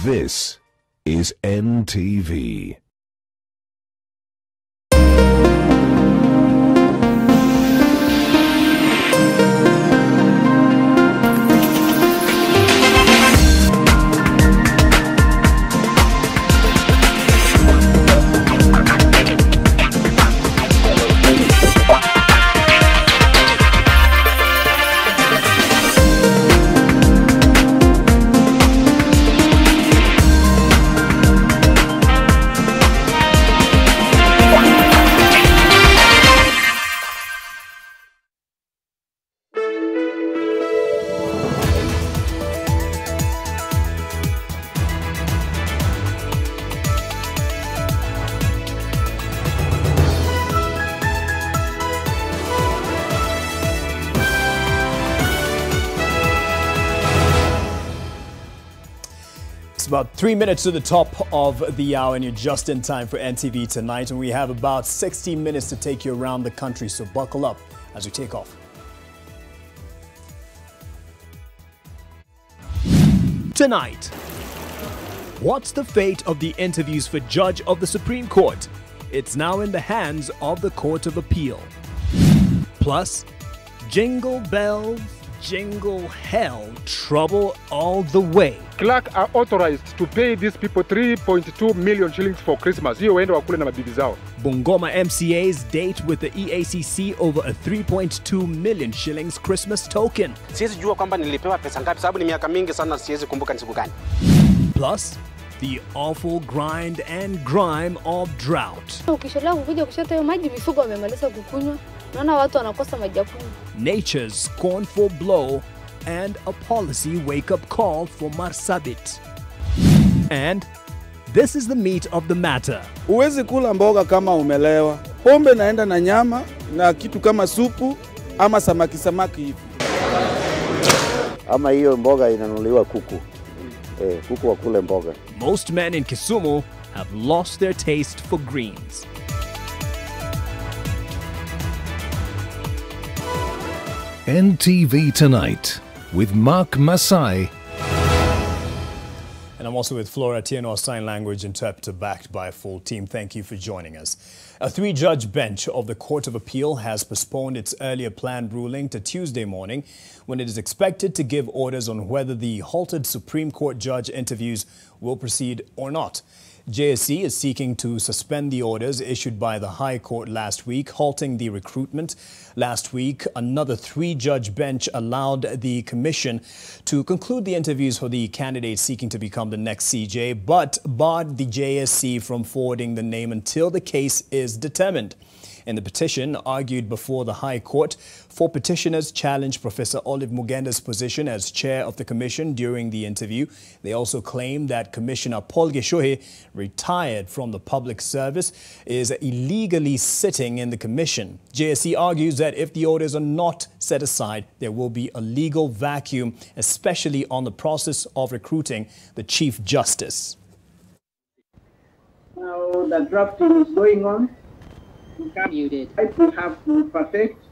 This is NTV. It's about 3 minutes to the top of the hour and you're just in time for NTV Tonight, and we have about 60 minutes to take you around the country, so buckle up as we take off. Tonight, what's the fate of the interviews for Judge of the Supreme Court? It's now in the hands of the Court of Appeal. Plus, jingle bells, jingle hell, trouble all the way. Clerk are authorized to pay these people 3.2 million shillings for Christmas. Hiyo waende wakule na mabibi zao. Bungoma MCA's date with the EACC over a 3.2 million shillings Christmas token. Siwezi jua kwamba nilipewa pesa ngapi sababu ni miaka mingi sana siwezi kumbuka ni siku gani. Plus, the awful grind and grime of drought. Ukisholewa kukuja kushota hiyo maji mifugo wamemaliza kukunywa. Naona watu wanakosa maji ya kunywa. Nature's scornful blow and a policy wake-up call for Marsabit. And this is the meat of the matter. Uwezi kula mboga kama umelewa. Pombe naenda na nyama na kitu kama supu ama samaki hivi. Ama hiyo mboga inanunuliwa kuku. Kuku wakule mboga. Most men in Kisumu have lost their taste for greens. NTV Tonight with Mark Masai. And I'm also with Flora Tieno, a sign language interpreter backed by a full team. Thank you for joining us. A three-judge bench of the Court of Appeal has postponed its earlier planned ruling to Tuesday morning, when it is expected to give orders on whether the halted Supreme Court judge interviews will proceed or not. JSC is seeking to suspend the orders issued by the High Court last week, halting the recruitment. Last week, another three-judge bench allowed the Commission to conclude the interviews for the candidates seeking to become the next CJ, but barred the JSC from forwarding the name until the case is determined. In the petition argued before the High Court, 4 petitioners challenged Professor Olive Mugenda's position as chair of the commission during the interview. They also claim that Commissioner Paul Geshohe, retired from the public service, is illegally sitting in the commission. JSC argues that if the orders are not set aside, there will be a legal vacuum, especially on the process of recruiting the Chief Justice. Now the drafting is going on. We have to perfect,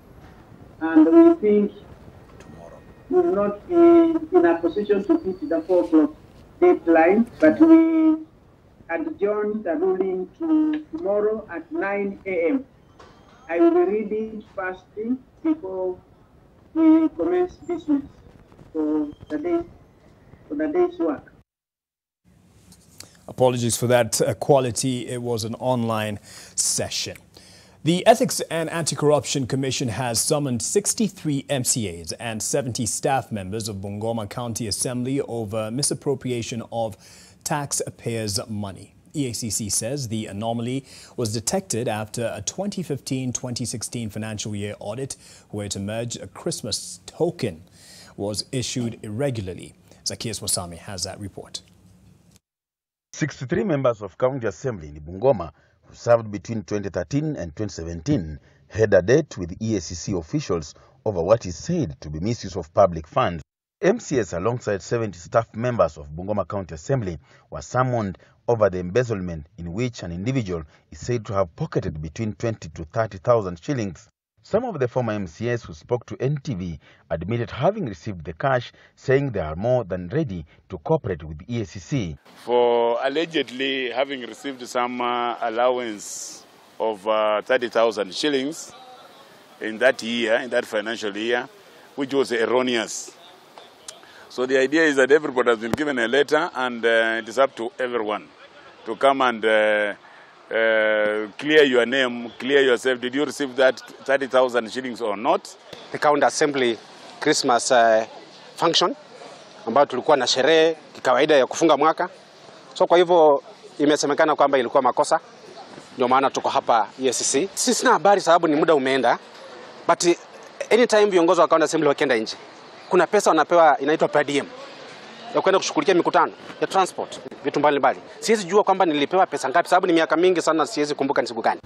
and we think we will not be in a position to meet the 4 o'clock deadline, but we adjourn the ruling to tomorrow at 9 a.m. I will read it first thing before we commence business for the day's work. Apologies for that quality. It was an online session. The Ethics and Anti-Corruption Commission has summoned 63 MCAs and 70 staff members of Bungoma County Assembly over misappropriation of taxpayers' money. EACC says the anomaly was detected after a 2015-2016 financial year audit where it emerged a Christmas token was issued irregularly. Zacchaeus Wasami has that report. 63 members of County Assembly in Bungoma who served between 2013 and 2017 had a date with EACC officials over what is said to be misuse of public funds. MCS alongside 70 staff members of Bungoma County Assembly were summoned over the embezzlement in which an individual is said to have pocketed between 20 to 30,000 shillings. Some of the former MCAs who spoke to NTV admitted having received the cash, saying they are more than ready to cooperate with the EACC. For allegedly having received some allowance of 30,000 shillings in that year, in that financial year, which was erroneous. So the idea is that everybody has been given a letter, and it is up to everyone to come and clear your name, clear yourself. Did you receive that 30,000 shillings or not? The County Assembly Christmas function ambayo tulikuwa na sherehe kikawaida ya kufunga mwaka. So kwa hivyo imesemekana kwamba ilikuwa makosa. Ndio maana tuko hapa EACC. Sisi sina habari sababu ni muda umeenda. But anytime viongozi wa County Assembly wakienda nje, kuna pesa wanapewa inaitwa per diem ya kwenda kushughulikia mikutano ya transport, vitu mbalimbali. Siwezi jua kwamba nilipewa pesa ngapi sababu ni miaka mingi sana, siwezi kumbuka ni siku gani.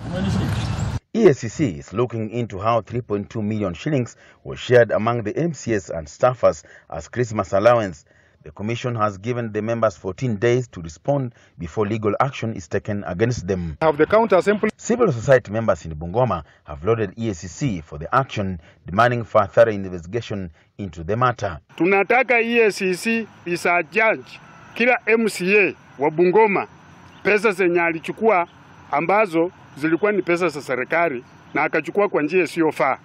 EACC is looking into how 3.2 million shillings was shared among the MCAs and staffers as Christmas allowance. The Commission has given the members 14 days to respond before legal action is taken against them. Have the County Assembly. Civil society members in Bungoma have lauded EACC for the action, demanding for a thorough investigation into the matter. Tunataka EACC isajudge kila MCA wa Bungoma pesa zenye alichukua ambazo zilikuwa ni pesa za serikali na akachukua kwa njia isiyofaa.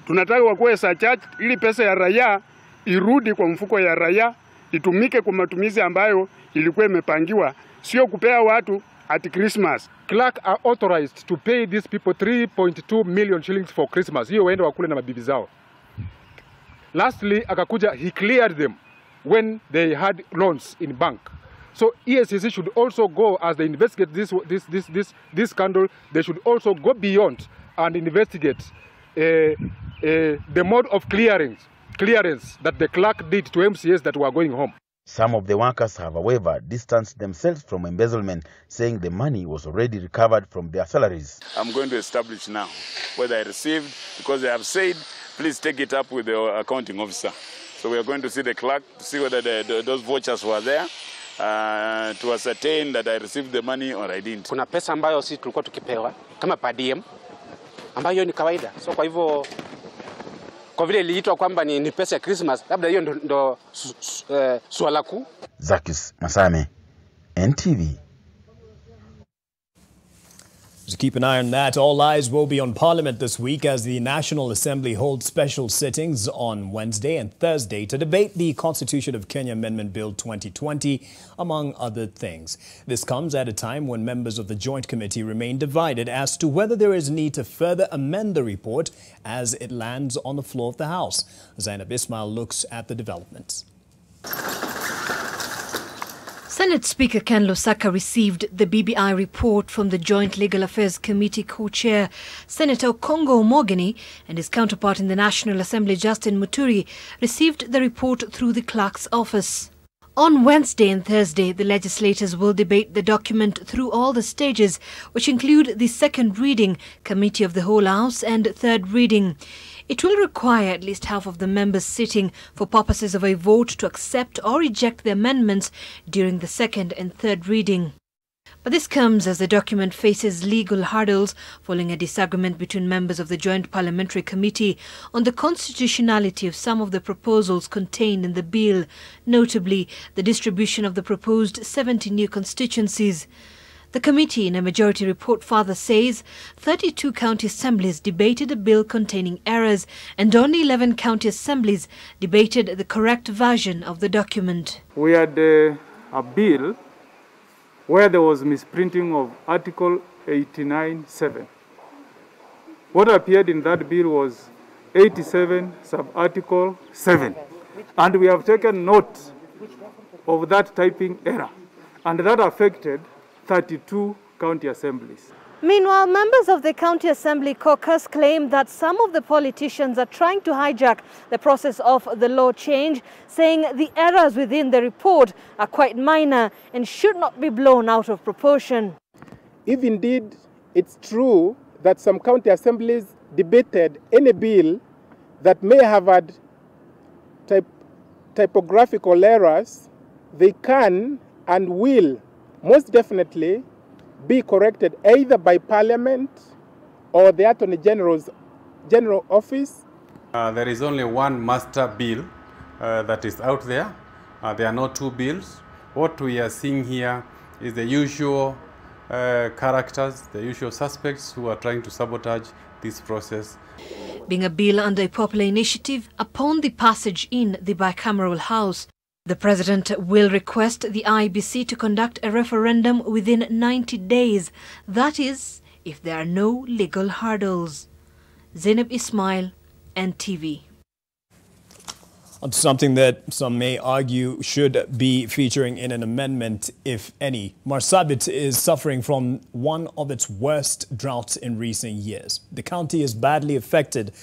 Tunataka wakuwe sajudge ili pesa ya raia irudi kwa mfuko ya raia, itumike kwa matumizi ambayo ilikuwa imepangiwa, sio kupea watu at Christmas. Clerk are authorized to pay these people 3.2 million shillings for Christmas. Hiyo waende wakule na mabibi zao. Lastly, akakuja, he cleared them when they had loans in bank. So EACC should also go, as they investigate this scandal, they should also go beyond and investigate the mode of clearance that the clerk did to MCAs that were going home. Some of the workers have, however, distanced themselves from embezzlement, saying the money was already recovered from their salaries. I'm going to establish now whether I received, because they have said, please take it up with the accounting officer. So we are going to see the clerk to see whether those vouchers were there, to ascertain that I received the money or I didn't. Kuna pesa ambayo sisi tulikuwa tukipewa kama per diem ambayo ni kawaida. So kwa hivyo kwa vile iliitwa kwamba ni pesa ya Christmas, labda hiyo ndo swala kuu. Zakis Masai, NTV. To keep an eye on that, all eyes will be on Parliament this week as the National Assembly holds special sittings on Wednesday and Thursday to debate the Constitution of Kenya Amendment Bill 2020, among other things. This comes at a time when members of the Joint Committee remain divided as to whether there is need to further amend the report as it lands on the floor of the House. Zainab Ismail looks at the developments. Senate Speaker Ken Lusaka received the BBI report from the Joint Legal Affairs Committee co-chair Senator Kongo Omogeni, and his counterpart in the National Assembly Justin Muturi received the report through the clerk's office. On Wednesday and Thursday, the legislators will debate the document through all the stages, which include the second reading, Committee of the Whole House and third reading. It will require at least half of the members sitting for purposes of a vote to accept or reject the amendments during the second and third reading. But this comes as the document faces legal hurdles following a disagreement between members of the Joint Parliamentary Committee on the constitutionality of some of the proposals contained in the bill, notably the distribution of the proposed 70 new constituencies. The committee, in a majority report, further says 32 county assemblies debated a bill containing errors and only 11 county assemblies debated the correct version of the document. We had a bill where there was misprinting of Article 89.7. What appeared in that bill was 87 sub-article 7. And we have taken note of that typing error. And that affected 32 county assemblies. Meanwhile, members of the County Assembly caucus claim that some of the politicians are trying to hijack the process of the law change, saying the errors within the report are quite minor and should not be blown out of proportion. If indeed it's true that some county assemblies debated any bill that may have had typographical errors, they can and will most definitely be corrected either by Parliament or the Attorney General's General Office. There is only one master bill that is out there. There are no two bills. What we are seeing here is the usual characters, the usual suspects who are trying to sabotage this process. Being a bill under a popular initiative, upon the passage in the bicameral House, the President will request the IEBC to conduct a referendum within 90 days. That is, if there are no legal hurdles. Zainab Ismail, NTV. Something that some may argue should be featuring in an amendment, if any. Marsabit is suffering from one of its worst droughts in recent years. The county is badly affected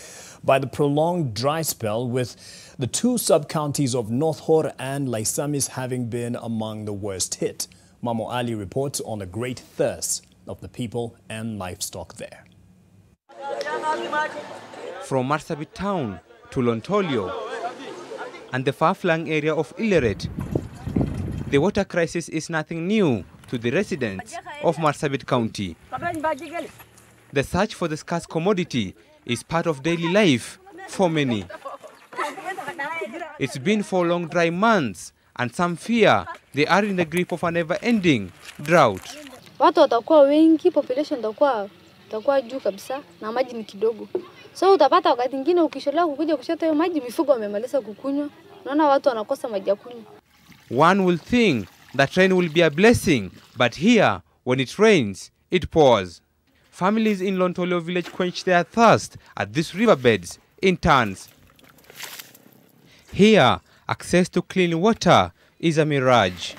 by the prolonged dry spell, with the two sub-counties of North Hor and Laisamis having been among the worst hit. Mamo Ali reports on the great thirst of the people and livestock there. From Marsabit town to Lontolio and the far-flung area of Ileret, the water crisis is nothing new to the residents of Marsabit County. The search for the scarce commodity is part of daily life for many. It's been 4 long dry months, and some fear they are in the grip of a never-ending drought. Watu watakuwa wengi, population itakuwa juu kabisa na maji ni kidogo. So utapata wakati mwingine ukishola kukuja kushota hiyo maji, mifugo wamemaliza kukunywa. Unaona watu wanakosa maji ya kunywa. One will think that rain will be a blessing, but here, when it rains, it pours. Families in Lontolio village quench their thirst at these riverbeds in turns. Here, access to clean water is a mirage.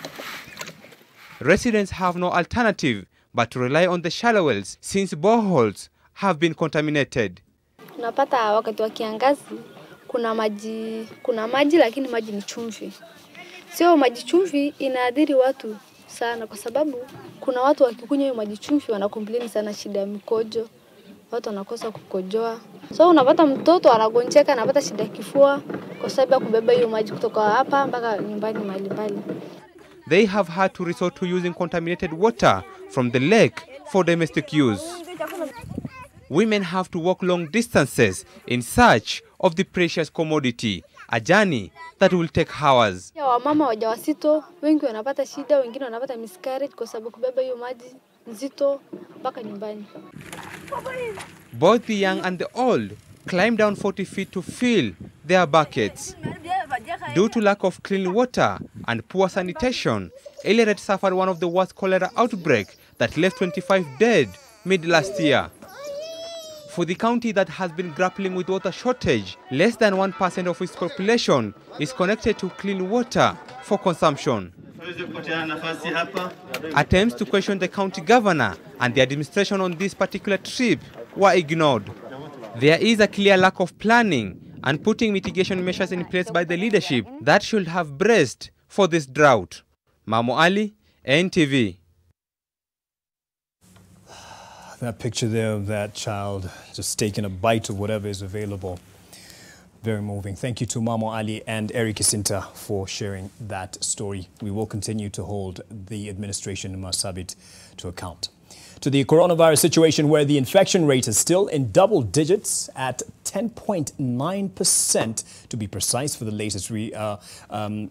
Residents have no alternative but to rely on the shallow wells since boreholes have been contaminated. Unapata wakati wa kiangazi kuna maji lakini maji ni chumvi. Sio maji chumvi inaadhiri watu sana kwa sababu kuna watu wakikunywa hiyo maji chumvi wanakomplain sana shida ya mikojo. Watu wanakosa kukojoa. So unapata mtoto anagonjeka, anapata shida ya kifua kwa sababu ya kubeba hiyo maji kutoka hapa mpaka nyumbani mahali mbali. They have had to resort to using contaminated water from the lake for domestic use. Women have to walk long distances in search of the precious commodity, a journey that will take hours. Wamama wajawazito wengi wanapata shida, wengine wanapata miscarriage kwa sababu kubeba hiyo maji nzito mpaka nyumbani. Both the young and the old climb down 40 feet to fill their buckets. Due to lack of clean water and poor sanitation, Ileret suffered one of the worst cholera outbreaks that left 25 dead mid-last year. For the county that has been grappling with water shortage, less than 1% of its population is connected to clean water for consumption. Attempts to question the county governor and the administration on this particular trip were ignored. There is a clear lack of planning and putting mitigation measures in place by the leadership that should have braced for this drought. Mamo Ali, NTV. That picture there of that child just taking a bite of whatever is available. Very moving. Thank you to Mamo Ali and Eric Isinta for sharing that story. We will continue to hold the administration in Marsabit to account. To the coronavirus situation, where the infection rate is still in double digits at 10.9% to be precise for the latest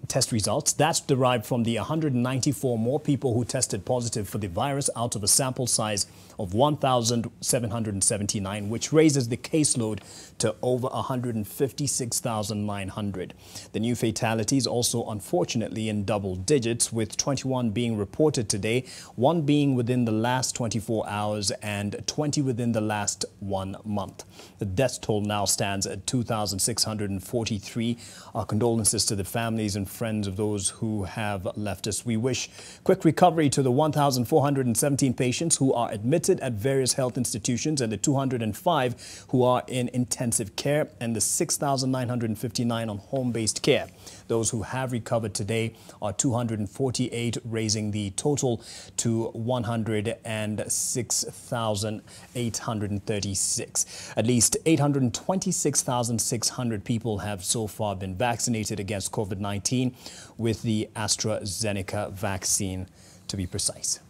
test results. That's derived from the 194 more people who tested positive for the virus out of a sample size of 1,779, which raises the caseload to over 156,900. The new fatalities also unfortunately in double digits, with 21 being reported today, 1 being within the last 24 hours and 20 within the last 1 month. The death toll now stands at 2,643. Our condolences to the families and friends of those who have left us. We wish quick recovery to the 1,417 patients who are admitted at various health institutions and the 205 who are in intensive care and the 6,959 on home-based care. Those who have recovered today are 248, raising the total to 106,836. At least 826,600 people have so far been vaccinated against COVID-19 with the AstraZeneca vaccine, to be precise.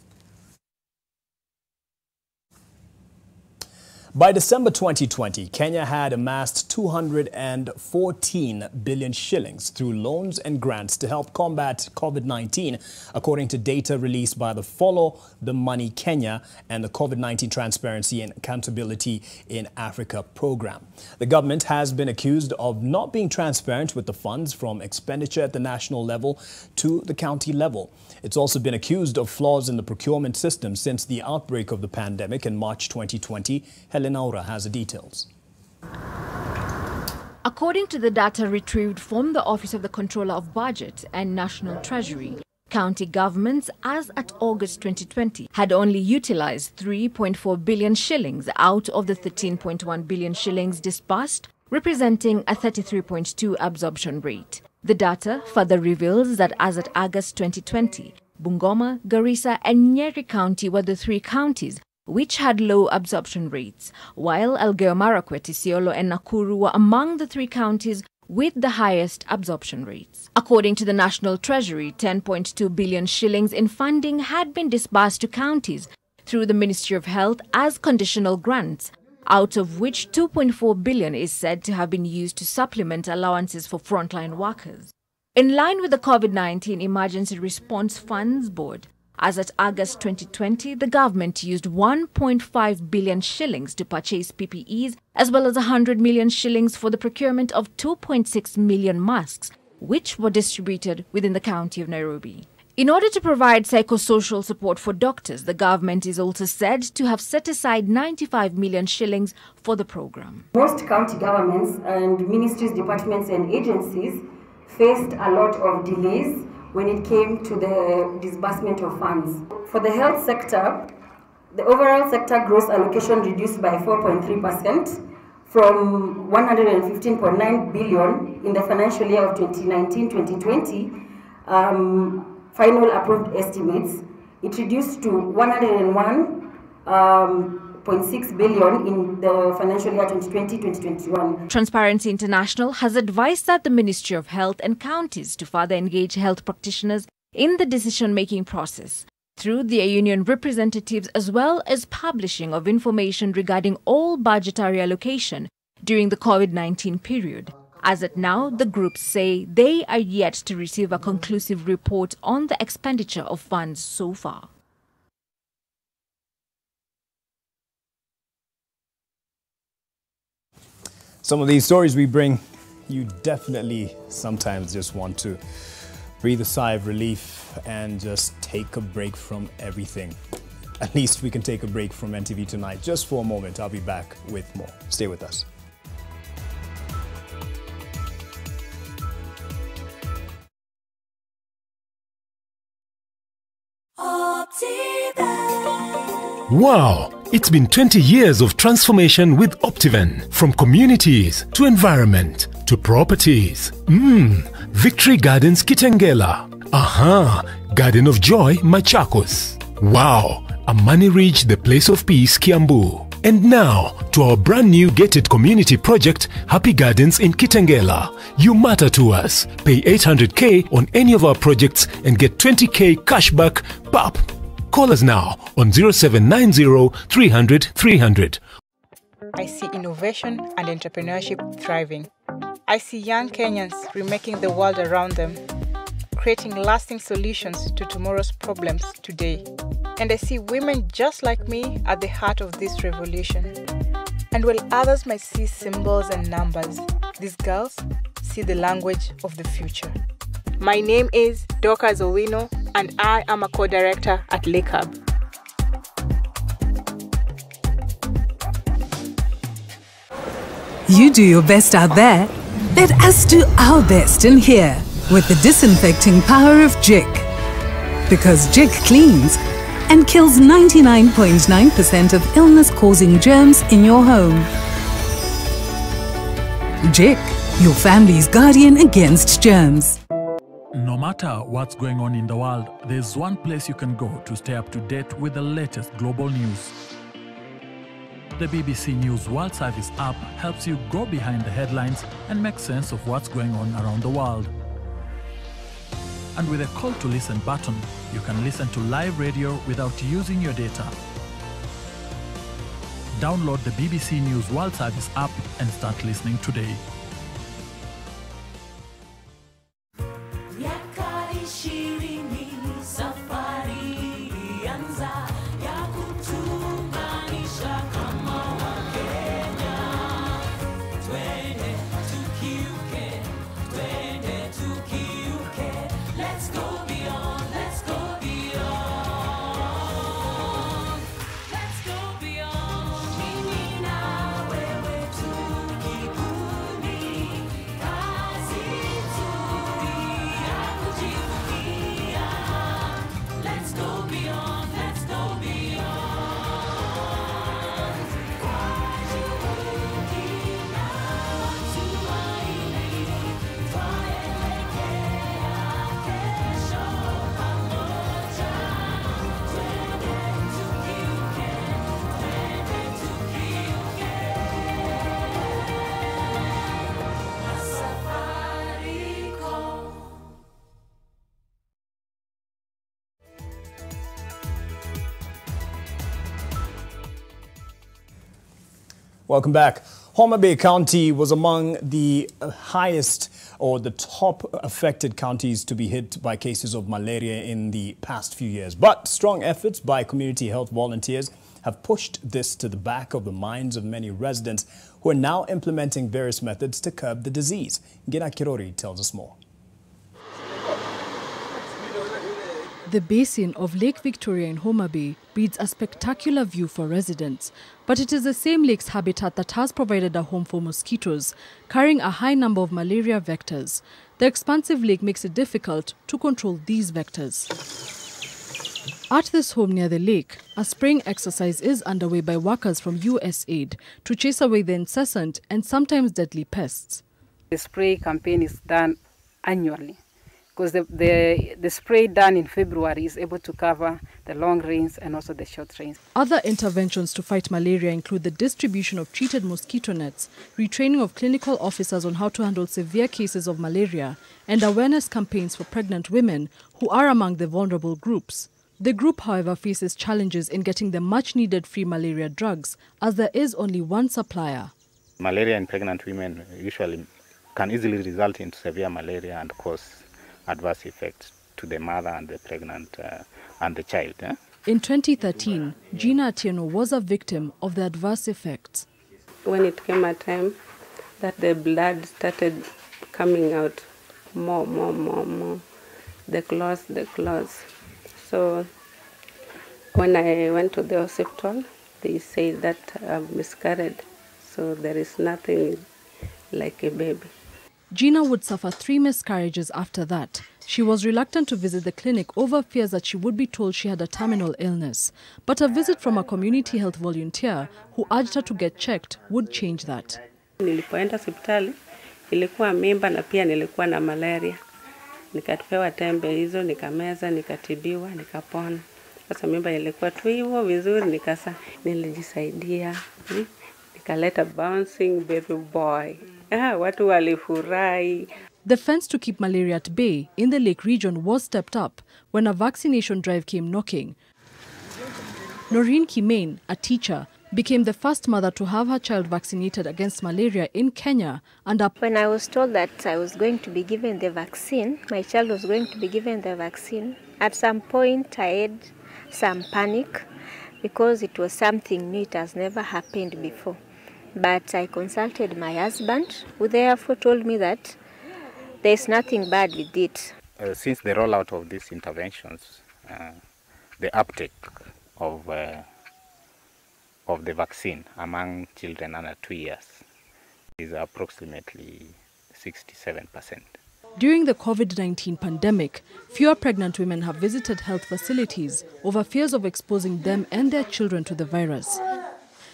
By December 2020, Kenya had amassed 214 billion shillings through loans and grants to help combat COVID-19, according to data released by the Follow the Money Kenya and the COVID-19 Transparency and Accountability in Africa program. The government has been accused of not being transparent with the funds from expenditure at the national level to the county level. It's also been accused of flaws in the procurement system since the outbreak of the pandemic in March 2020. Naura has the details. According to the data retrieved from the Office of the Controller of Budget and National Treasury, county governments as at August 2020 had only utilized 3.4 billion shillings out of the 13.1 billion shillings disbursed, representing a 33.2 absorption rate. The data further reveals that as at August 2020, Bungoma, Garissa and Nyeri County were the three counties which had low absorption rates, while Elgeyo Marakwet, Isiolo and Nakuru were among the three counties with the highest absorption rates. According to the National Treasury, 10.2 billion shillings in funding had been disbursed to counties through the Ministry of Health as conditional grants, out of which 2.4 billion is said to have been used to supplement allowances for frontline workers. In line with the COVID-19 Emergency Response Funds Board, as at August 2020, the government used 1.5 billion shillings to purchase PPEs, as well as 100 million shillings for the procurement of 2.6 million masks, which were distributed within the county of Nairobi. In order to provide psychosocial support for doctors, the government is also said to have set aside 95 million shillings for the program. Most county governments and ministries, departments and agencies faced a lot of delays when it came to the disbursement of funds. For the health sector, the overall sector gross allocation reduced by 4.3% from 115.9 billion in the financial year of 2019-2020, final approved estimates. It reduced to 101.6 billion in the financial year 2020-2021. Transparency International has advised that the Ministry of Health and counties to further engage health practitioners in the decision-making process through their union representatives, as well as publishing of information regarding all budgetary allocation during the COVID-19 period. As at now, the groups say they are yet to receive a conclusive report on the expenditure of funds so far. Some of these stories we bring, you definitely sometimes just want to breathe a sigh of relief and just take a break from everything. At least we can take a break from NTV tonight. Just for a moment, I'll be back with more. Stay with us. Wow! It's been 20 years of transformation with Optiven, from communities to environment to properties. Victory Gardens Kitengela. Aha! Garden of Joy Machakos. Wow! Amani Ridge, the place of peace, Kiambu. And now, to our brand new gated community project, Happy Gardens in Kitengela. You matter to us. Pay 800k on any of our projects and get 20k cashback, PAP. Call us now on 0790 300 300. I see innovation and entrepreneurship thriving. I see young Kenyans remaking the world around them, creating lasting solutions to tomorrow's problems today. And I see women just like me at the heart of this revolution. And while others might see symbols and numbers, these girls see the language of the future. My name is Dorcas Owino, and I am a co-director at Lake Hub. You do your best out there. Let us do our best in here with the disinfecting power of Jik. Because Jik cleans and kills 99.9% of illness-causing germs in your home. Jik, your family's guardian against germs. No matter what's going on in the world, there's one place you can go to stay up to date with the latest global news. The BBC News World Service app helps you go behind the headlines and make sense of what's going on around the world. And with a call to listen button, you can listen to live radio without using your data. Download the BBC News World Service app and start listening today. Welcome back. Homa Bay County was among the highest or the top affected counties to be hit by cases of malaria in the past few years. But strong efforts by community health volunteers have pushed this to the back of the minds of many residents who are now implementing various methods to curb the disease. Gina Kirori tells us more. The basin of Lake Victoria in Homa Bay breeds a spectacular view for residents, but it is the same lake's habitat that has provided a home for mosquitoes, carrying a high number of malaria vectors. The expansive lake makes it difficult to control these vectors. At this home near the lake, a spraying exercise is underway by workers from USAID to chase away the incessant and sometimes deadly pests. The spray campaign is done annually, because the spray done in February is able to cover the long rains and also the short rains. Other interventions to fight malaria include the distribution of treated mosquito nets, retraining of clinical officers on how to handle severe cases of malaria, and awareness campaigns for pregnant women who are among the vulnerable groups. The group, however, faces challenges in getting the much-needed free malaria drugs, as there is only one supplier. Malaria in pregnant women usually can easily result in severe malaria and cause adverse effects to the mother and the pregnant and the child. In 2013, Gina Atieno was a victim of the adverse effects. When it came a time that the blood started coming out more, the claws. So when I went to the hospital, they said that I've miscarried, so there is nothing like a baby. Gina would suffer 3 miscarriages after that. She was reluctant to visit the clinic over fears that she would be told she had a terminal illness. But a visit from a community health volunteer who urged her to get checked would change that. Nilipoenda hospitali, nilikuwa mimba na pia nilikuwa na malaria. Nikapewa tembe hizo, nikameza, nikatibiwa, nikapona. Sasa mimba ilikuwa tu hivyo vizuri, nilijisaidia. Nikaleta bouncing baby boy. Watu walifurahi. The fence to keep malaria at bay in the lake region was stepped up when a vaccination drive came knocking. Noreen Kimane, a teacher, became the first mother to have her child vaccinated against malaria in Kenya. And when I was told that I was going to be given the vaccine, my child was going to be given the vaccine, at some point I had some panic because it was something new, it has never happened before. But I consulted my husband, who therefore told me that there's nothing bad with it. Since the rollout of these interventions, the uptake of the vaccine among children under 2 years is approximately 67%. During the COVID-19 pandemic, fewer pregnant women have visited health facilities over fears of exposing them and their children to the virus.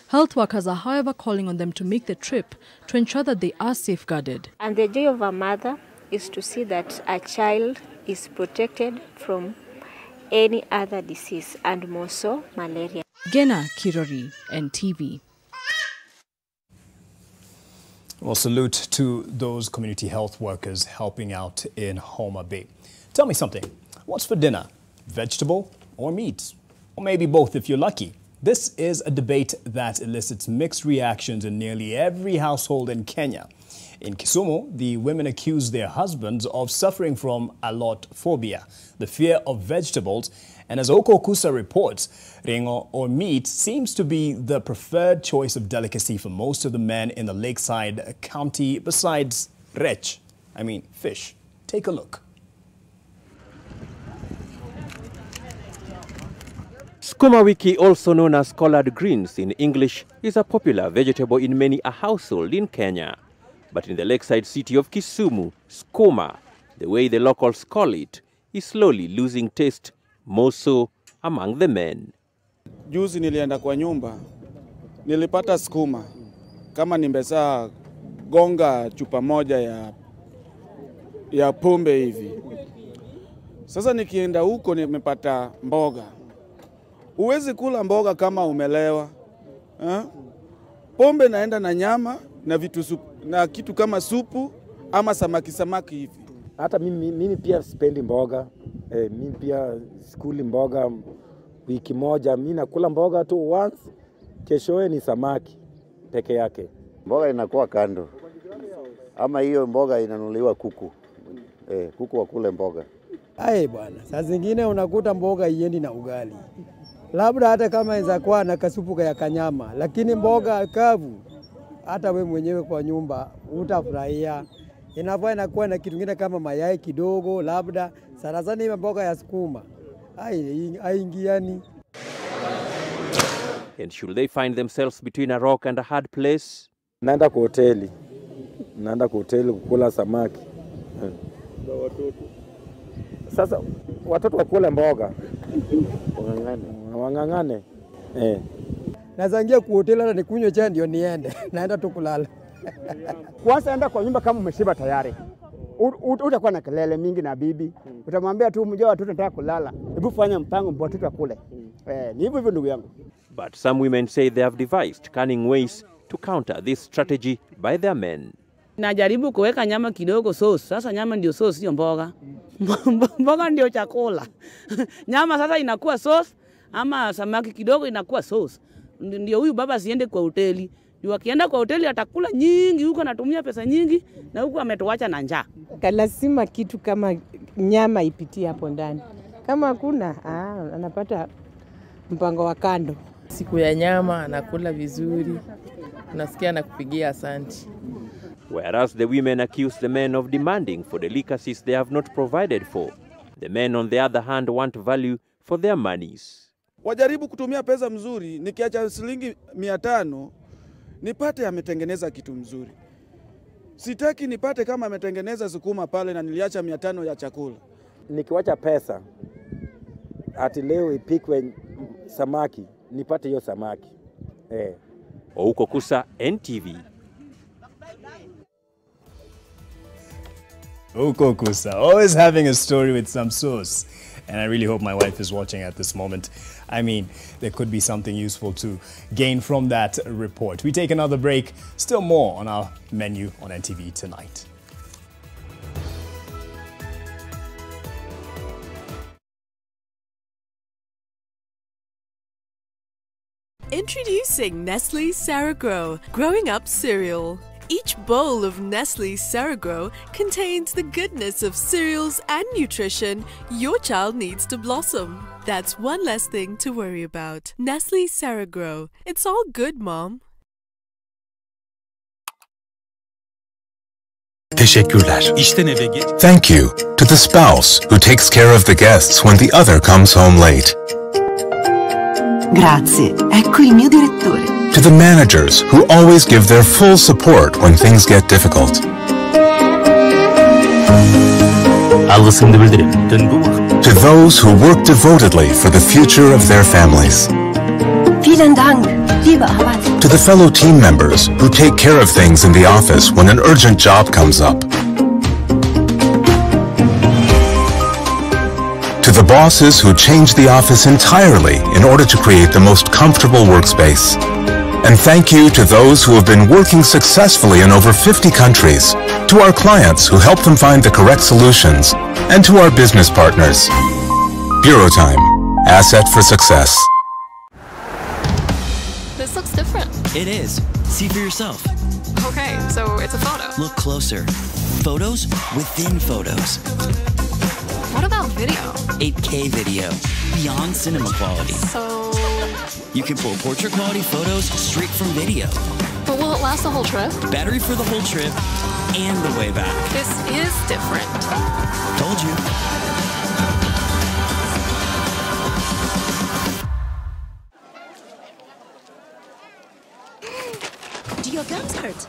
Health workers are, however, calling on them to make the trip to ensure that they are safeguarded. And the joy of a mother is to see that a child is protected from any other disease, and more so malaria. Gena Kirori, NTV. Well, salute to those community health workers helping out in Homa Bay. Tell me something. What's for dinner? Vegetable or meat? Or maybe both if you're lucky. This is a debate that elicits mixed reactions in nearly every household in Kenya. In Kisumu, the women accuse their husbands of suffering from allophobia, the fear of vegetables, and as Oko Kusa reports, ringo or meat seems to be the preferred choice of delicacy for most of the men in the lakeside county besides fish. Take a look. Sukuma wiki, also known as collard greens in English, is a popular vegetable in many a household in Kenya. But in the lakeside city of Kisumu, sukuma, the way the locals call it, is slowly losing taste, more so among the men. Juzi nilienda kwa nyumba, nilipata sukuma, kama nimesa gonga chupa moja ya pombe hivi. Sasa nikienda huko nimepata mboga. Uwezi kula mboga kama umelewa. Pombe naenda na nyama na na kitu kama supu ama samaki hivi. Hata mimi pia sipendi mboga. Mimi pia sikuli mboga wiki moja. Mimi nakula mboga tu once, keshoe ni samaki peke yake. Mboga inakuwa kando. Ama hiyo mboga inanuliwa kuku. Kuku wakule mboga. Bwana, saa zingine unakuta mboga iendi na ugali. Labda hata kama inaweza kuwa na kasupu ya kanyama, lakini mboga kavu hata we mwenyewe kwa nyumba utafurahia. Inafaa inakuwa na kitu kingine kama mayai kidogo, labda sana hiyo mboga ya sukuma. Haingiani. And should they find themselves between a rock and a hard place? Naenda kwa hoteli. Kukula samaki. Sasa watoto wakule mboga. Wangangane. Nazangia kwa hoteli hata nikunywe chai ndio niende. Naenda tu kulala. Kwanza enda kwa nyumba kama umeshiba tayari. Utakuwa na kelele mingi na bibi. Utamwambia tu mjua watoto nataka kulala. Hebu fanya mpango watoto wakule. Ni hivyo ndugu yangu. But some women say they have devised cunning ways to counter this strategy by their men. Najaribu kuweka nyama kidogo sauce. Sasa nyama ndio sauce sio mboga. Mboga ndio chakula. Nyama sasa inakuwa sauce ama samaki kidogo inakuwa sauce. Ndio huyu baba asiende kwa hoteli. Juu akienda kwa hoteli atakula nyingi, huko anatumia pesa nyingi na huko ametuacha na njaa. Lazima kitu kama nyama ipitie hapo ndani. Kama hakuna, anapata mpango wa kando. Siku ya nyama anakula vizuri. Unasikia anakupigia asanti. Whereas the women accuse the men of demanding for delicacies they have not provided for, the men on the other hand want value for their monies. Wajaribu kutumia pesa mzuri, nikiacha shilingi 500 nipate ametengeneza kitu mzuri. Sitaki nipate kama ametengeneza sukuma pale na niliacha 500 ya chakula. Nikiwacha pesa ati leo ipikwe samaki, nipate hiyo samaki. Oko Kusa, NTV. Oko Kusa, always having a story with some sauce. And I really hope my wife is watching at this moment. I mean, there could be something useful to gain from that report. We take another break. Still more on our menu on NTV tonight. Introducing Nestle's Ceregrow Growing Up Cereal. Each bowl of Nestle's Ceregrow contains the goodness of cereals and nutrition your child needs to blossom. That's one less thing to worry about. Nestle's Ceregrow. It's all good, Mom. Teşekkürler. Thank you to the spouse who takes care of the guests when the other comes home late. Grazie, ecco il mio direttore. To the managers who always give their full support when things get difficult. To those who work devotedly for the future of their families. Vielen Dank, liebe Arbeit. To the fellow team members who take care of things in the office when an urgent job comes up. To the bosses who change the office entirely in order to create the most comfortable workspace. And thank you to those who have been working successfully in over 50 countries, to our clients who help them find the correct solutions, and to our business partners. Bureau Time, asset for success. It is. See for yourself. Okay, so it's a photo. Look closer. Photos within photos. What about video? 8K video. Beyond cinema quality. So... You can pull portrait quality photos straight from video. But will it last the whole trip? Battery for the whole trip and the way back. This is different. Told you. Do your gums hurt?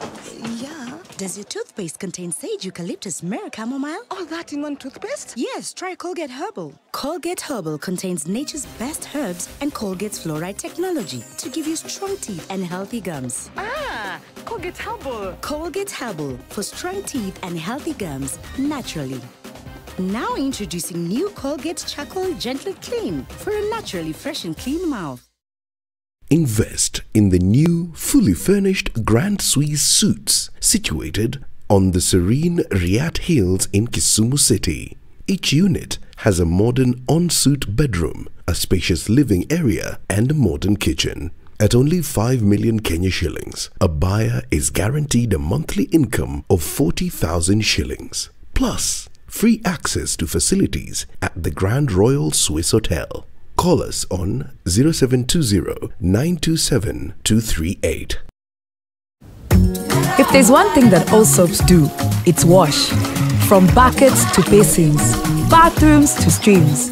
Yeah. Does your toothpaste contain sage, eucalyptus, myrrh, chamomile? All that in one toothpaste? Yes, try Colgate Herbal. Colgate Herbal contains nature's best herbs and Colgate's fluoride technology to give you strong teeth and healthy gums. Ah, Colgate Herbal. Colgate Herbal for strong teeth and healthy gums naturally. Now introducing new Colgate Charcoal Gentle Clean for a naturally fresh and clean mouth. Invest in the new, fully furnished Grand Suisse Suites situated on the serene Riat Hills in Kisumu City. Each unit has a modern ensuite bedroom, a spacious living area and a modern kitchen. At only 5 million Kenya shillings, a buyer is guaranteed a monthly income of 40,000 shillings. Plus, free access to facilities at the Grand Royal Swiss Hotel. Call us on 0720-927-238. If there's one thing that all soaps do, it's wash. From buckets to basins, bathrooms to streams,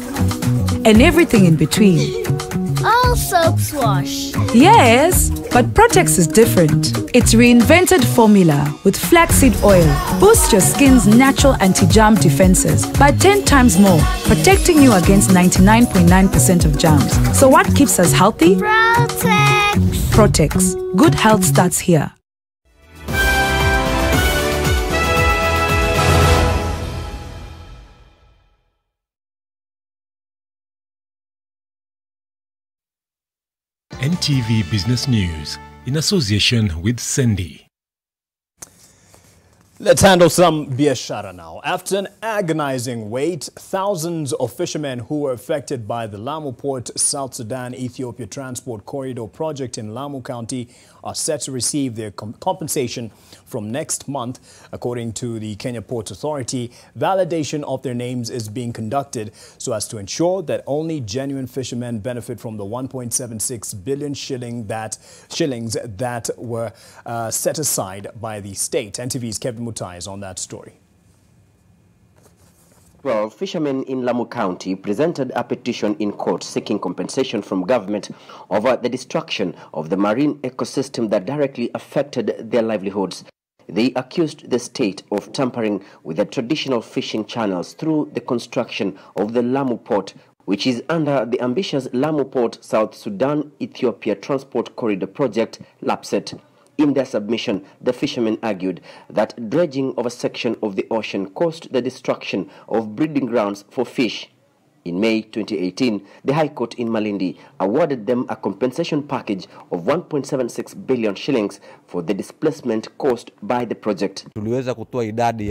and everything in between. All soaps wash. Yes, but Protex is different. Its reinvented formula with flaxseed oil boosts your skin's natural anti-germ defenses by 10 times more, protecting you against 99.9% of germs. So what keeps us healthy? Protex. Protex. Good health starts here. NTV Business News in association with Sendi. Let's handle some biashara now. After an agonizing wait, thousands of fishermen who were affected by the Lamu Port South Sudan-Ethiopia Transport Corridor project in Lamu County are set to receive their compensation from next month. According to the Kenya Ports Authority, validation of their names is being conducted so as to ensure that only genuine fishermen benefit from the 1.76 billion shillings that were set aside by the state. NTV's Kevin Mutai is on that story. Well, fishermen in Lamu County presented a petition in court seeking compensation from government over the destruction of the marine ecosystem that directly affected their livelihoods. They accused the state of tampering with the traditional fishing channels through the construction of the Lamu Port, which is under the ambitious Lamu Port South Sudan-Ethiopia Transport Corridor project, LAPSET. In their submission, the fishermen argued that dredging of a section of the ocean caused the destruction of breeding grounds for fish. In May 2018, the High Court in Malindi awarded them a compensation package of 1.76 billion shillings for the displacement caused by the project. Tuliweza kutoa idadi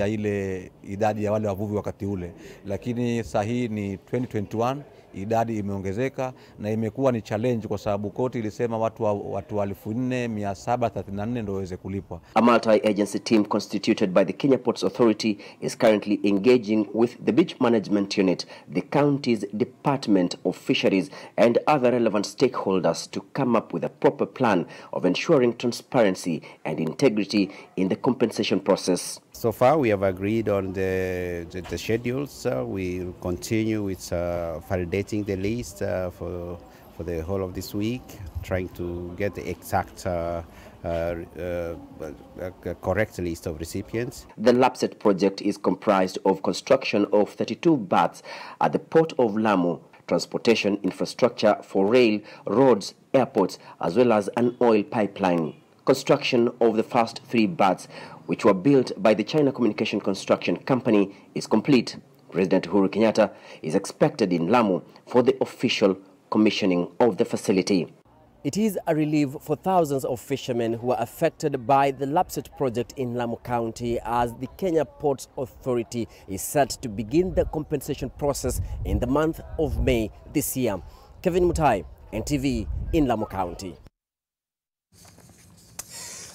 ya wale wavuvi wakati ule, lakini sahi ni 2021 idadi imeongezeka na imekuwa ni challenge kwa sababu koti ilisema watu 4,734 ndio waweze kulipwa. A multi-agency team constituted by the Kenya Ports Authority is currently engaging with the Beach Management Unit, the county's Department of Fisheries and other relevant stakeholders to come up with a proper plan of ensuring transparency and integrity in the compensation process. So far, we have agreed on the schedules. We'll continue with validating the list for the whole of this week, trying to get the exact correct list of recipients. The LAPSET project is comprised of construction of 32 berths at the Port of Lamu, transportation infrastructure for rail, roads, airports, as well as an oil pipeline. Construction of the first 3 berths, which were built by the China Communication Construction Company, is complete. President Uhuru Kenyatta is expected in Lamu for the official commissioning of the facility. It is a relief for thousands of fishermen who are affected by the LAPSET project in Lamu County, as the Kenya Ports Authority is set to begin the compensation process in the month of May this year. Kevin Mutai, NTV in Lamu County.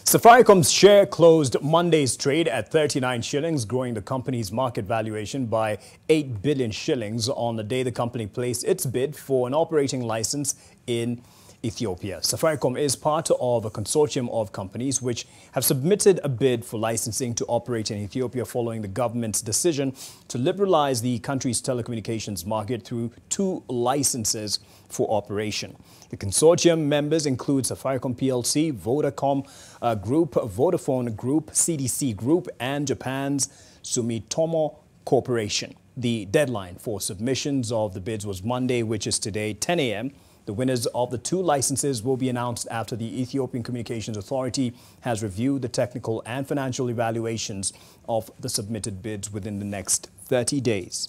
Safaricom's share closed Monday's trade at 39 shillings, growing the company's market valuation by 8 billion shillings on the day the company placed its bid for an operating license in Ethiopia. Safaricom is part of a consortium of companies which have submitted a bid for licensing to operate in Ethiopia following the government's decision to liberalize the country's telecommunications market through 2 licenses for operation. The consortium members include Safaricom PLC, Vodacom Group, Vodafone Group, CDC Group, and Japan's Sumitomo Corporation. The deadline for submissions of the bids was Monday, which is today, 10 a.m. The winners of the 2 licenses will be announced after the Ethiopian Communications Authority has reviewed the technical and financial evaluations of the submitted bids within the next 30 days.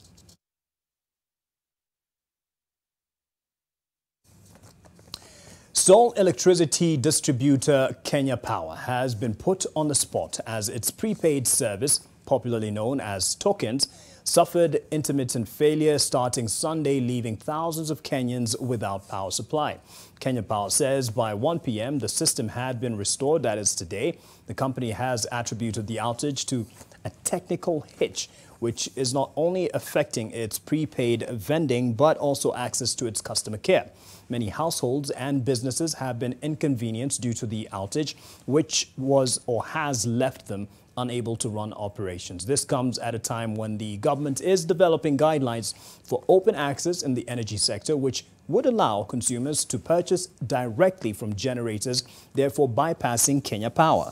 Sole electricity distributor Kenya Power has been put on the spot as its prepaid service, popularly known as tokens, suffered intermittent failure starting Sunday, leaving thousands of Kenyans without power supply. Kenya Power says by 1 p.m. the system had been restored, that is today. The company has attributed the outage to a technical hitch, which is not only affecting its prepaid vending but also access to its customer care. Many households and businesses have been inconvenienced due to the outage, which was or has left them unable to run operations. This comes at a time when the government is developing guidelines for open access in the energy sector, which would allow consumers to purchase directly from generators, therefore bypassing Kenya Power.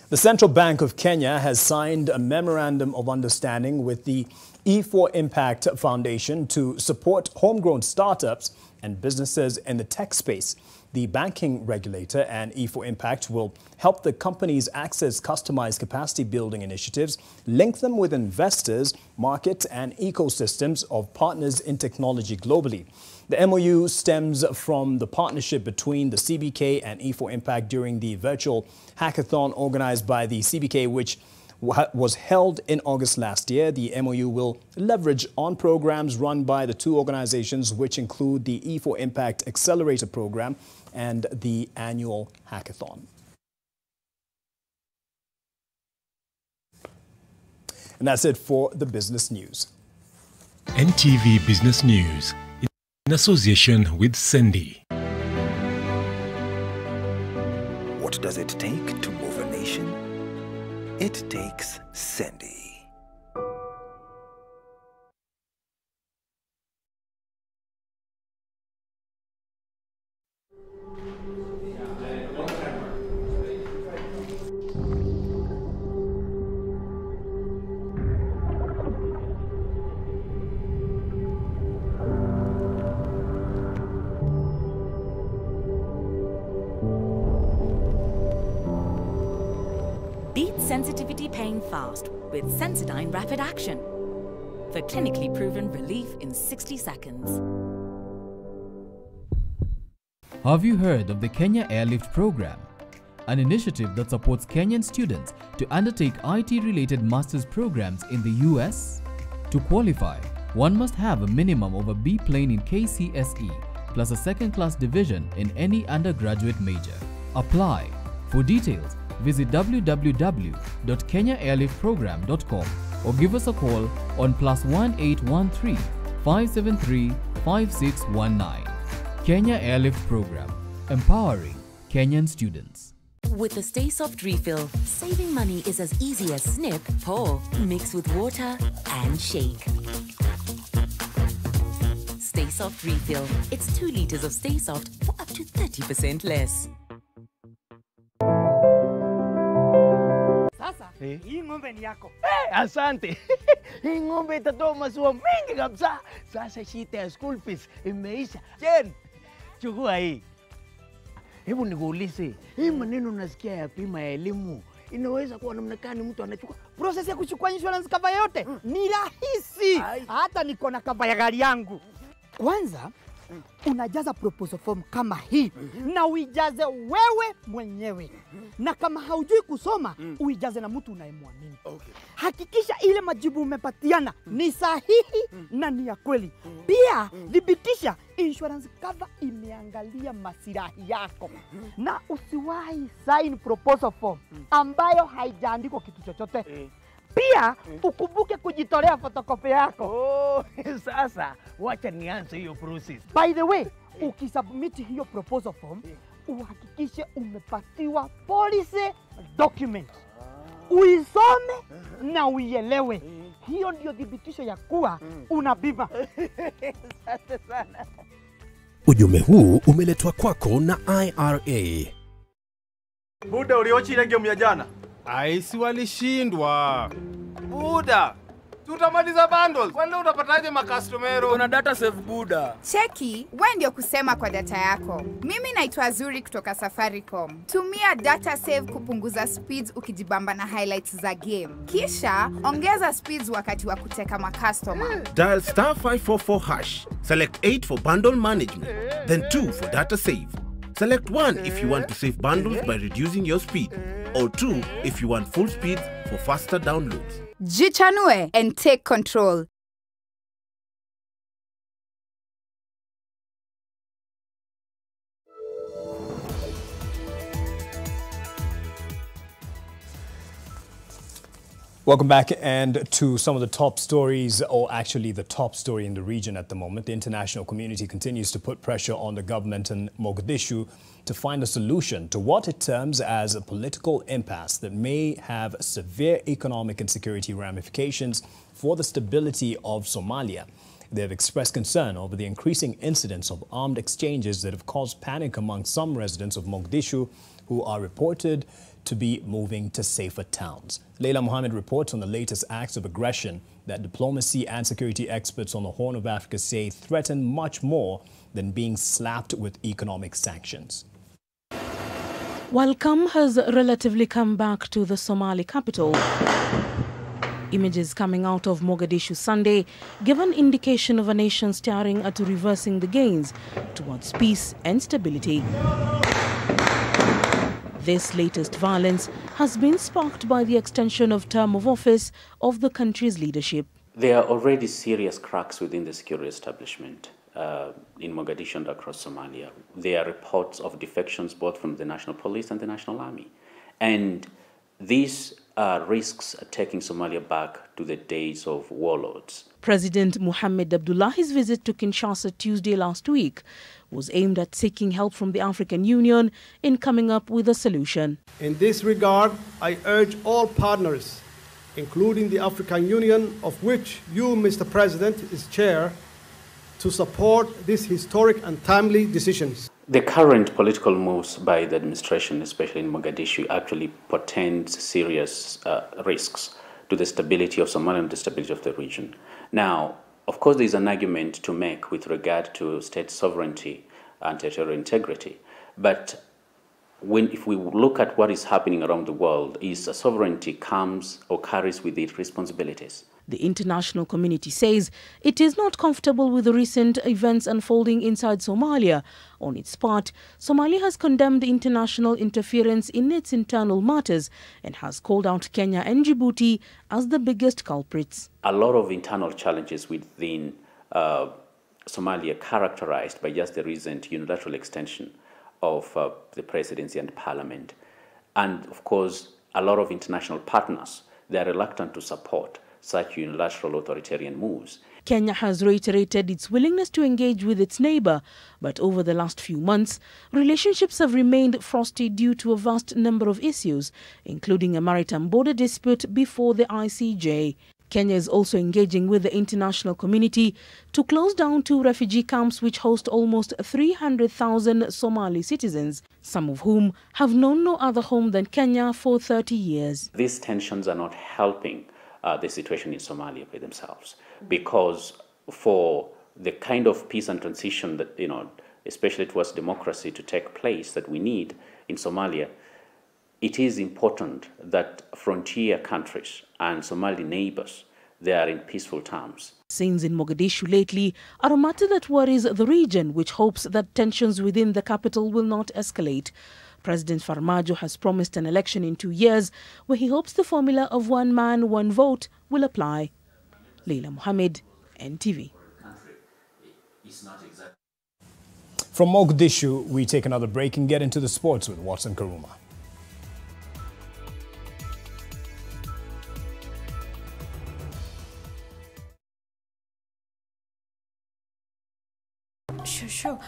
The Central Bank of Kenya has signed a memorandum of understanding with the E4 Impact Foundation to support homegrown startups and businesses in the tech space. The banking regulator and E4 Impact will help the companies access customized capacity building initiatives, link them with investors, markets and ecosystems of partners in technology globally. The MOU stems from the partnership between the CBK and E4 Impact during the virtual hackathon organized by the CBK, which was held in August last year. The MOU will leverage on programs run by the 2 organizations, which include the E4 Impact Accelerator Program and the annual hackathon. And that's it for the business news. NTV Business News in association with Sendy. What does it take to move a nation? It takes Sendy. Beat sensitivity pain fast with Sensodyne Rapid Action for clinically proven relief in 60 seconds. Have you heard of the Kenya Airlift Program? An initiative that supports Kenyan students to undertake IT-related master's programs in the US? To qualify, one must have a minimum of a B plane in KCSE plus a second-class division in any undergraduate major. Apply. For details, visit www.kenyaairliftprogram.com or give us a call on +1813 573 5619. Kenya Airlift Program, empowering Kenyan students. With the Stay Soft refill, saving money is as easy as snip, pour, mix with water and shake. Stay Soft refill. It's 2 liters of Stay Soft for up to 30% less. Sasa, hii ng'ombe ni yako. Asante. Hii ng'ombe itatoa maziwa mengi kabisa. Sasa shida ya school fees imeisha. Jen, chukua hii. Hebu nikuulize, hii maneno nasikia ya bima ya elimu inaweza kuwa namna gani mtu anachukua? Process ya kuchukua insurance cover yote ni rahisi. Hata niko na cover ya gari yangu. Kwanza unajaza proposal form kama hii na uijaze wewe mwenyewe. Na kama haujui kusoma, uijaze na mtu unayemwamini. Hakikisha ile majibu umepatiana ni sahihi na ni ya kweli. Pia thibitisha insurance cover imeangalia masilahi yako. Na usiwahi sign proposal form ambayo haijaandikwa kitu chochote. Pia ukumbuke kujitolea photocopy yako. Sasa wacha nianze hiyo process. By the way, ukisubmit hiyo proposal form, uhakikishe umepatiwa policy document. Uisome na uielewe. Hiyo ndio thibitisho ya kuwa una bima. Asante sana. Ujumbe huu umeletwa kwako na IRA. Buda uliochile game ya jana. Aisi walishindwa. Buda, tutamaliza bundles. Kwani utapataje makastomero? Kuna data save Buda. Cheki, wewe ndio kusema kwa data yako. Mimi naitwa Zuri kutoka Safaricom. Tumia data save kupunguza speeds ukijibamba na highlights za game. Kisha ongeza speeds wakati wa kuteka makastoma. Dial *544#. Select 8 for bundle management, then 2 for data save. Select 1 if you want to save bundles by reducing your speed, or 2 if you want full speed for faster downloads. Jichanue and take control. Welcome back, and to some of the top stories, or actually the top story in the region at the moment. The international community continues to put pressure on the government in Mogadishu to find a solution to what it terms as a political impasse that may have severe economic and security ramifications for the stability of Somalia. They have expressed concern over the increasing incidents of armed exchanges that have caused panic among some residents of Mogadishu who are reported to be moving to safer towns. Leila Mohammed reports on the latest acts of aggression that diplomacy and security experts on the Horn of Africa say threaten much more than being slapped with economic sanctions. While calm has relatively come back to the Somali capital, images coming out of Mogadishu Sunday give an indication of a nation staring at reversing the gains towards peace and stability. This latest violence has been sparked by the extension of term of office of the country's leadership. There are already serious cracks within the security establishment in Mogadishu and across Somalia. There are reports of defections both from the National Police and the National Army. And these risks taking Somalia back to the days of warlords. President Mohamed Abdullahi's visit to Kinshasa Tuesday last week was aimed at seeking help from the African Union in coming up with a solution. In this regard, I urge all partners, including the African Union, of which you, Mr. President, is chair, to support these historic and timely decisions. The current political moves by the administration, especially in Mogadishu, actually portends serious risks to the stability of Somalia and the stability of the region. Now, of course, there is an argument to make with regard to state sovereignty and territorial integrity. But if we look at what is happening around the world, sovereignty comes or carries with it responsibilities. The international community says it is not comfortable with the recent events unfolding inside Somalia. On its part, Somalia has condemned international interference in its internal matters and has called out Kenya and Djibouti as the biggest culprits. A lot of internal challenges within Somalia characterized by just the recent unilateral extension of the presidency and parliament. And of course, a lot of international partners, they are reluctant to support such unilateral authoritarian moves. Kenya has reiterated its willingness to engage with its neighbor, but over the last few months, relationships have remained frosty due to a vast number of issues, including a maritime border dispute before the ICJ. Kenya is also engaging with the international community to close down 2 refugee camps which host almost 300,000 Somali citizens, some of whom have known no other home than Kenya for 30 years. These tensions are not helping the situation in Somalia by themselves, because for the kind of peace and transition that, especially towards democracy to take place that we need in Somalia, it is important that frontier countries and Somali neighbors, they are in peaceful terms. Scenes in Mogadishu lately are a matter that worries the region, which hopes that tensions within the capital will not escalate. President Farmajo has promised an election in 2 years where he hopes the formula of one man, one vote will apply. Leila Mohammed, NTV. From Mogadishu, we take another break and get into the sports with Watson Karuma. Sure.